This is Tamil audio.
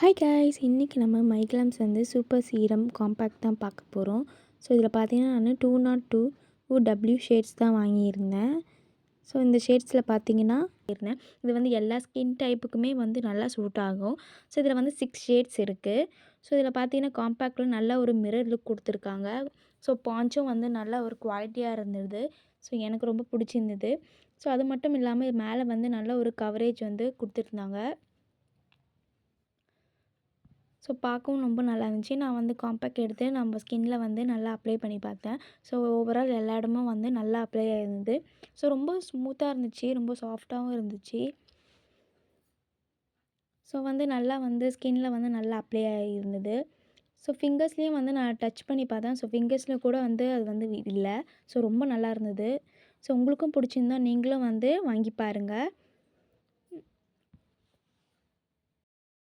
ஹாய் காய்ஸ், இன்றைக்கி நம்ம மைக்லாம்ஸ் சூப்பர் சீரம் காம்பேக்ட் தான் பார்க்க போகிறோம். ஸோ இதில் பார்த்தீங்கன்னா நான் 202 டபிள்யூ ஷேட்ஸ் தான் வாங்கியிருந்தேன். ஸோ இந்த ஷேட்ஸில் பார்த்தீங்கன்னா இது எல்லா ஸ்கின் டைப்புக்குமே நல்லா சூட் ஆகும். ஸோ இதில் 6 ஷேட்ஸ் இருக்குது. ஸோ இதில் பார்த்தீங்கன்னா காம்பேக்டில் நல்ல ஒரு மிரர் லுக் கொடுத்துருக்காங்க. ஸோ பாஞ்சும் நல்ல ஒரு குவாலிட்டியாக இருந்தது. ஸோ எனக்கு ரொம்ப பிடிச்சிருந்தது. ஸோ அது மட்டும் இல்லாமல் மேலே நல்ல ஒரு கவரேஜ் கொடுத்துருந்தாங்க. ஸோ பார்க்கவும் ரொம்ப நல்லா இருந்துச்சு. நான் காம்பேக்ட் எடுத்து நம்ம ஸ்கின்னில் நல்லா அப்ளை பண்ணி பார்த்தேன். ஸோ ஓவரால் எல்லா இடமும் நல்லா அப்ளை ஆயிருந்தது. ஸோ ரொம்ப ஸ்மூத்தாக இருந்துச்சு, ரொம்ப சாஃப்டாகவும் இருந்துச்சு. ஸோ நல்லா ஸ்கின்னில் நல்லா அப்ளை ஆகியிருந்தது. ஸோ ஃபிங்கர்ஸ்லேயும் நான் டச் பண்ணி பார்த்தேன். ஸோ ஃபிங்கர்ஸில் கூட அது இல்லை. ஸோ ரொம்ப நல்லா இருந்தது. ஸோ உங்களுக்கும் பிடிச்சிருந்தா நீங்களும் வாங்கி பாருங்கள்.